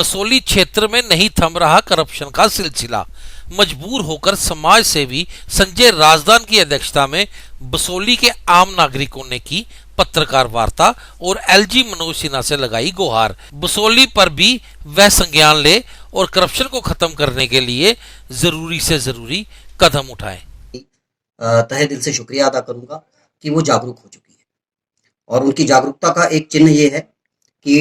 बसोली क्षेत्र में नहीं थम रहा करप्शन का सिलसिला। मजबूर होकर समाज सेवी संजय राजदान की अध्यक्षता में बसोली के आम नागरिकों ने की पत्रकार वार्ता और एलजी मनोज सिन्हा से लगाई गुहार। बसोली पर भी वह संज्ञान ले और करप्शन को खत्म करने के लिए जरूरी से जरूरी कदम उठाए। तहे दिल से शुक्रिया अदा करूंगा कि वो जागरूक हो चुकी है और उनकी जागरूकता का एक चिन्ह ये है कि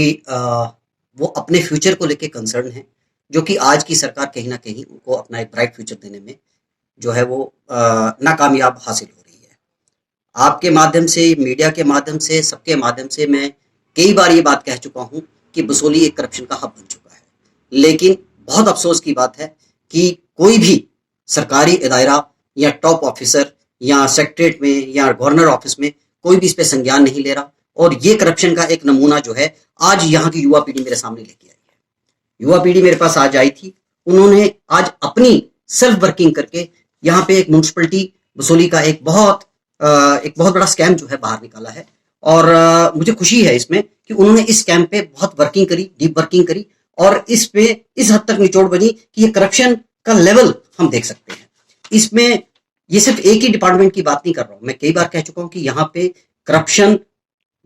वो अपने फ्यूचर को लेके कंसर्न है, जो कि आज की सरकार कहीं ना कहीं उनको अपना एक ब्राइट फ्यूचर देने में जो है वो नाकामयाब हासिल हो रही है। आपके माध्यम से, मीडिया के माध्यम से, सबके माध्यम से मैं कई बार ये बात कह चुका हूँ कि बसोली एक करप्शन का हब बन चुका है, लेकिन बहुत अफसोस की बात है कि कोई भी सरकारी इदारा या टॉप ऑफिसर या सेक्रेटरीट में या गवर्नर ऑफिस में कोई भी इस पे संज्ञान नहीं ले रहा। और ये करप्शन का एक नमूना जो है आज यहाँ की युवा पीढ़ी मेरे सामने लेके आई है। युवा पीढ़ी मेरे पास आज आई थी, उन्होंने आज अपनी सेल्फ वर्किंग करके यहाँ पे एक म्यूनिसिपैलिटी बसोली का एक बहुत बड़ा स्कैम जो है बाहर निकाला है। और मुझे खुशी है इसमें कि उन्होंने इस स्कैम पे बहुत वर्किंग करी, डीप वर्किंग करी और इस पे इस हद तक निचोड़ बनी कि ये करप्शन का लेवल हम देख सकते हैं। इसमें ये सिर्फ एक ही डिपार्टमेंट की बात नहीं कर रहा हूं, मैं कई बार कह चुका हूं कि यहाँ पे करप्शन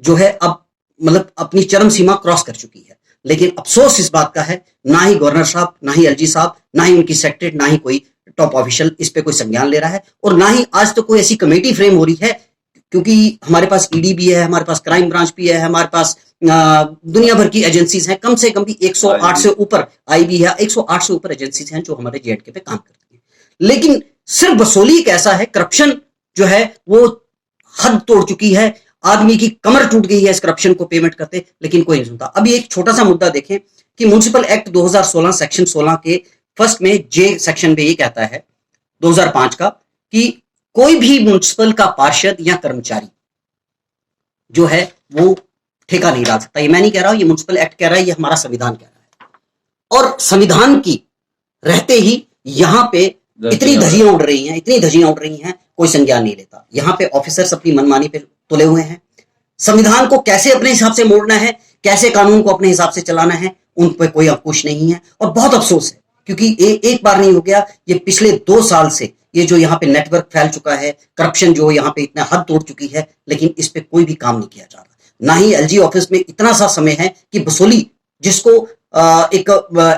जो है अब मतलब अपनी चरम सीमा क्रॉस कर चुकी है। लेकिन अफसोस इस बात का है, ना ही गवर्नर साहब, ना ही एलजी साहब, ना ही उनकी सेक्रेटरी, ना ही कोई टॉप ऑफिशियल इस पे कोई संज्ञान ले रहा है और ना ही आज तो कोई ऐसी कमेटी फ्रेम हो रही है, क्योंकि हमारे पास ईडी भी है, हमारे पास क्राइम ब्रांच भी है, हमारे पास दुनिया भर की एजेंसीज हैं, कम से कम भी 108 से ऊपर आईबी है, 108 से ऊपर एजेंसीज हैं जो हमारे जेएंडके पे काम करती है। लेकिन सिर्फ बसोली एक ऐसा है, करप्शन जो है वो हद तोड़ चुकी है, आदमी की कमर टूट गई है इस करप्शन को पेमेंट करते, लेकिन कोई नहीं सुनता। अभी एक छोटा सा मुद्दा देखें कि म्युनिसिपल एक्ट 2016 सेक्शन 16 के फर्स्ट में जे सेक्शन पे ये कहता है 2005 का कि कोई भी म्युनिसिपल का पार्षद या कर्मचारी जो है वो ठेका नहीं डाल सकता। ये मैं नहीं कह रहा हूं, ये म्युनिसिपल एक्ट कह रहा है, ये हमारा संविधान कह रहा है। और संविधान की रहते ही यहां पे इतनी धज्जियां उड़ रही हैं, इतनी धज्जियां उड़ रही हैं, कोई संज्ञान नहीं लेता। यहाँ पे ऑफिसर्स अपनी मनमानी पे तुले हुए हैं। संविधान को कैसे अपने हिसाब से मोड़ना है, कैसे कानून को अपने हिसाब से चलाना है, उन पे कोई अंकुश नहीं है। और बहुत अफसोस है क्योंकि एक बार नहीं हो गया, ये पिछले 2 साल से ये जो यहाँ पे नेटवर्क फैल चुका है, करप्शन जो यहाँ पे इतना हद तोड़ चुकी है, लेकिन इस पे कोई भी काम नहीं किया जा रहा। ना ही एलजी ऑफिस में इतना सा समय है कि बसोली जिसको एक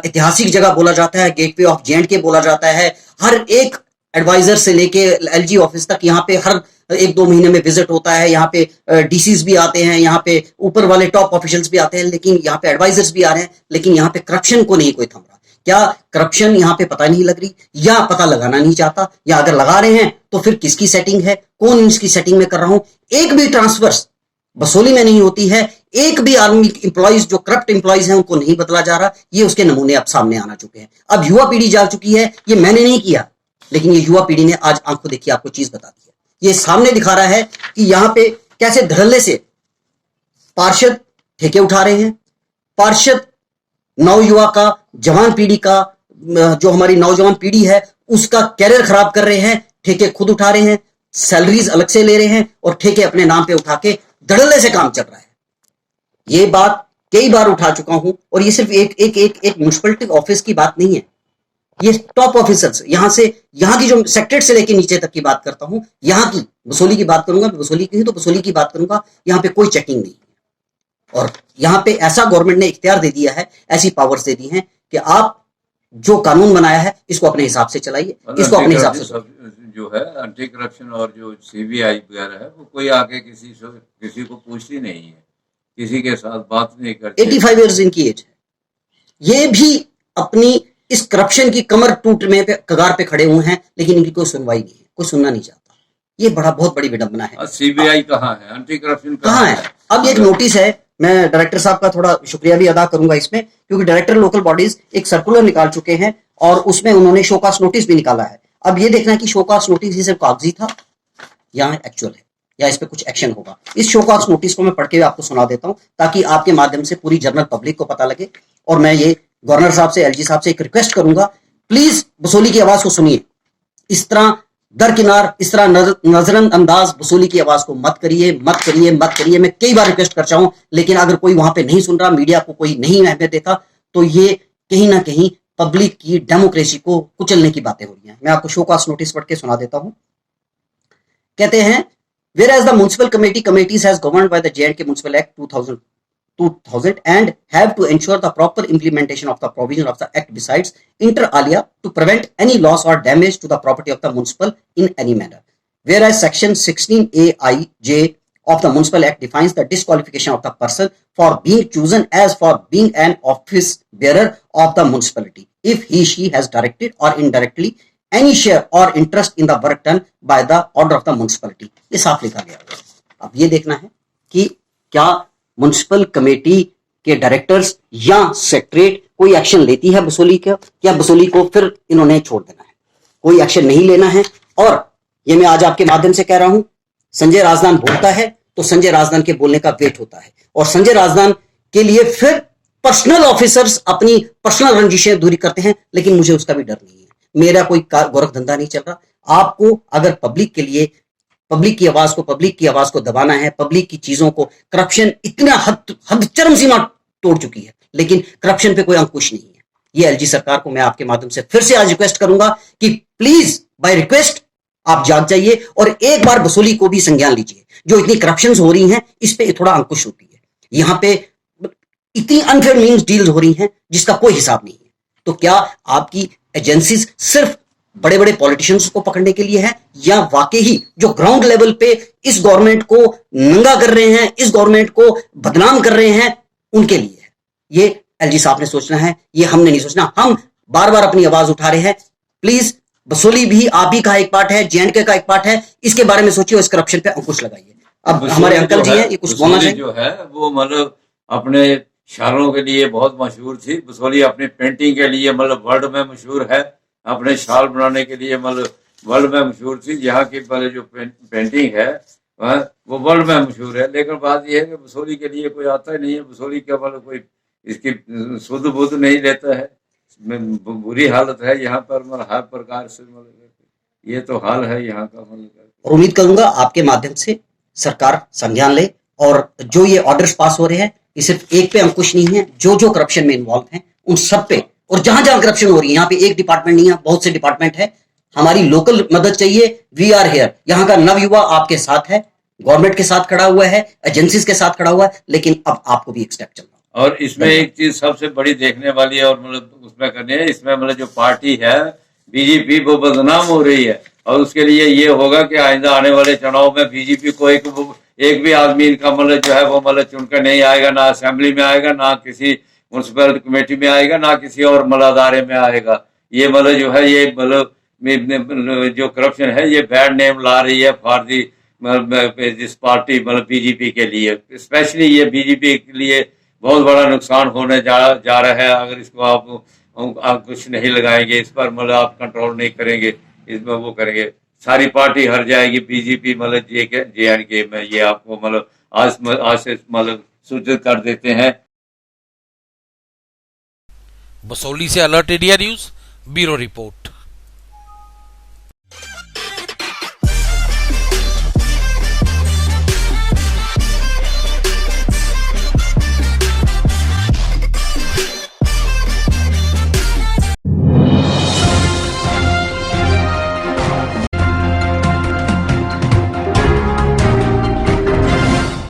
ऐतिहासिक जगह बोला जाता है, गेटवे ऑफ जेएंडके बोला जाता है, हर एक एडवाइजर से लेके एलजी ऑफिस तक यहाँ पे हर 1-2 महीने में विजिट होता है। यहाँ पे डीसीज भी आते हैं, यहाँ पे ऊपर वाले टॉप ऑफिशियल्स भी आते हैं, लेकिन यहाँ पे एडवाइजर्स भी आ रहे हैं, लेकिन यहाँ पे करप्शन को नहीं कोई थम रहा। क्या करप्शन यहाँ पे पता नहीं लग रही, या पता लगाना नहीं चाहता, या अगर लगा रहे हैं तो फिर किसकी सेटिंग है, कौन इसकी सेटिंग में कर रहा हूं। एक भी ट्रांसफर्स बसोली में नहीं होती है, एक भी आर्मी इंप्लॉइज जो करप्ट इंप्लॉइज हैं उनको नहीं बदला जा रहा। ये उसके नमूने अब सामने आना चुके हैं। अब युवा पीढ़ी जाग चुकी है, ये मैंने नहीं किया, लेकिन ये युवा पीढ़ी ने आज आंखों देखी आपको चीज बता दी है। ये सामने दिखा रहा है कि यहाँ पे कैसे धड़ल्ले से पार्षद ठेके उठा रहे हैं। पार्षद नवयुवा का, जवान पीढ़ी का, जो हमारी नौजवान पीढ़ी है उसका कैरियर खराब कर रहे हैं, ठेके खुद उठा रहे हैं, सैलरीज अलग से ले रहे हैं और ठेके अपने नाम पे उठा के धड़ल्ले से काम चल रहा है। ये बात कई बार उठा चुका हूं और ये सिर्फ एक म्युनिसिपैलिटी ऑफिस की बात नहीं है, ये टॉप ऑफिसर्स यहाँ की जो सेक्रेटरी से लेके नीचे तक की बात करता हूं, यहाँ की बसोली की बात करूंगा, बसोली की तो बसोली की बात करूंगा। यहाँ पे कोई चेकिंग नहीं है और यहाँ पे ऐसा गवर्नमेंट ने इख्तियार दे दिया है, ऐसी पावर्स दे दी हैं कि आप जो कानून बनाया है इसको अपने हिसाब से चलाइए, इसको अपने हिसाब से जो है एंटी करप्शन और जो सीबीआई वगैरह है वो कोई आके किसी को पूछती नहीं है, किसी के साथ बात नहीं करती। 85 ईयर्स इनकी एज है, ये भी अपनी इस करप्शन की कमर टूटने पे कगार पे खड़े हुए हैं, लेकिन इनकी कोई सुनवाई नहीं है, कोई सुनना नहीं चाहता। ये बहुत बड़ी विडंबना है। सीबीआई कहाँ है, एंटी करप्शन कहाँ है? अब एक नोटिस है, मैं डायरेक्टर साहब का थोड़ा शुक्रिया भी अदा करूंगा इसमें, क्योंकि डायरेक्टर लोकल बॉडीज एक सर्कुलर निकाल चुके हैं और उसमें उन्होंने शोकास नोटिस भी निकाला है। अब ये देखना है कि शोकास नोटिस सिर्फ कागजी था या एक्चुअल है, या इस पे कुछ एक्शन होगा। इस शोकास नोटिस को मैं पढ़ के आपको सुना देता हूं ताकि आपके माध्यम से पूरी जनरल पब्लिक को पता लगे। और मैं ये गवर्नर साहब से, एलजी साहब से एक रिक्वेस्ट करूंगा, प्लीज बसोली की आवाज को सुनिए। इस तरह दरकिनार, इस तरह नजरअंदाज बसोली की आवाज को मत करिए, मत करिए, मत करिए। मैं कई बार रिक्वेस्ट कर चाहूं, लेकिन अगर कोई वहां पे नहीं सुन रहा, मीडिया को कोई नहीं अहमियत देता, तो ये कहीं ना कहीं पब्लिक की डेमोक्रेसी को कुचलने की बातें हो रही हैं। मैं आपको शोकास नोटिस पढ़ के सुना देता हूं। कहते हैं, whereas the municipal committees has governed by the J&K Municipal Act 2000 and have to ensure the proper implementation of the provision of the act besides inter alia to prevent any loss or damage to the property of the municipal in any manner. Whereas section 16AIJ of the Municipal Act defines the disqualification of the person for being chosen as for being an office bearer of the municipality if he/she has directed or indirectly any share or interest in the work done by the order of the municipality. ये साफ लिखा गया है। अब ये देखना है कि क्या म्युनिसिपल कमेटी के डायरेक्टर्स या सेक्रेटरीट कोई एक्शन लेती है बसोली का, या बसोली को फिर इन्होंने छोड़ देना है। कोई एक्शन नहीं लेना है। और ये मैं आज आपके माध्यम से कह रहा हूं, संजय राजदान बोलता है तो संजय राजदान के बोलने का वेट होता है, और संजय राजदान के लिए फिर पर्सनल ऑफिसर्स अपनी पर्सनल रंजिशें दूरी करते हैं, लेकिन मुझे उसका भी डर नहीं है। मेरा कोई गोरख धंधा नहीं चल रहा। आपको अगर पब्लिक के लिए पब्लिक की आवाज को दबाना है, पब्लिक की चीजों को, करप्शन इतना हद चरम सीमा तोड़ चुकी है, लेकिन करप्शन पे कोई अंकुश नहीं है। ये एलजी सरकार को मैं आपके माध्यम से फिर से आज रिक्वेस्ट करूंगा कि प्लीज बाय रिक्वेस्ट आप जाग जाइए और एक बार बसोली को भी संज्ञान लीजिए। जो इतनी करप्शन हो रही हैं, इस पे थोड़ा अंकुश होती है। यहाँ पे इतनी अनफेयर मीन्स डील्स हो रही हैं जिसका कोई हिसाब नहीं है। तो क्या आपकी एजेंसीज सिर्फ बड़े बड़े पॉलिटिशियंस को पकड़ने के लिए है, या वाकई ही जो ग्राउंड लेवल पे इस गवर्नमेंट को नंगा कर रहे हैं, इस गवर्नमेंट को बदनाम कर रहे हैं, उनके लिए है? ये एलजी साहब ने सोचना है, ये हमने नहीं सोचना। हम बार बार अपनी आवाज उठा रहे हैं। प्लीज बसोली भी आप ही का एक पार्ट है, J&K का एक पार्ट है, इसके बारे में सोचिए और इस करप्शन पे अंकुश लगाइए। अब हमारे अंकल जी हैं, ये कुछ बोलना चाहिए। जो है वो मतलब अपने शालों के लिए बहुत मशहूर थी। बसोली अपनी पेंटिंग के लिए मतलब वर्ल्ड में मशहूर है, अपने शाल बनाने के लिए मतलब वर्ल्ड में मशहूर थी। यहाँ की मतलब जो पेंटिंग है वो वर्ल्ड में मशहूर है। लेकिन बात यह है कि बसोली के लिए कोई आता ही नहीं है। बसोली का मतलब कोई इसकी शुद्ध बुद्ध नहीं लेता है। बुरी हालत है यहाँ पर, मतलब हर प्रकार से मतलब ये तो हाल है यहाँ का। और उम्मीद करूंगा आपके माध्यम से सरकार संज्ञान ले, और जो ये ऑर्डर्स पास हो रहे हैं, ये सिर्फ एक पे अंकुश नहीं है। जो जो करप्शन में इन्वॉल्व हैं उन सब पे, और जहां जहां करप्शन हो रही है, यहाँ पे एक डिपार्टमेंट नहीं है, बहुत से डिपार्टमेंट है। हमारी लोकल मदद चाहिए, वी आर हेयर। यहाँ का नवयुवा आपके साथ है, गवर्नमेंट के साथ खड़ा हुआ है, एजेंसीज के साथ खड़ा हुआ है, लेकिन अब आपको भी एक स्टेप चलना। और इसमें एक चीज सबसे बड़ी देखने वाली है, और मतलब उसमें करनी है, इसमें मतलब जो पार्टी है बीजेपी वो बदनाम हो रही है। और उसके लिए ये होगा कि आइंदा आने वाले चुनाव में बीजेपी को एक भी आदमी का मतलब जो है वो मतलब चुनकर नहीं आएगा, ना असेंबली में आएगा, ना किसी म्युनिसिपल कमेटी में आएगा, ना किसी और मतलब अदारे में आएगा। ये मतलब जो है ये मतलब जो करप्शन है ये बैड नेम ला रही है फॉर दी जिस पार्टी मतलब बीजेपी के लिए। स्पेशली ये बीजेपी के लिए बहुत बड़ा नुकसान होने जा रहा है अगर इसको आप कुछ नहीं लगाएंगे, इस पर मतलब आप कंट्रोल नहीं करेंगे, इसमें वो करेंगे, सारी पार्टी हार जाएगी। बीजेपी मतलब J&K में ये आपको मतलब आज से मतलब सूचित कर देते हैं। बसोली से alert India news bureau report.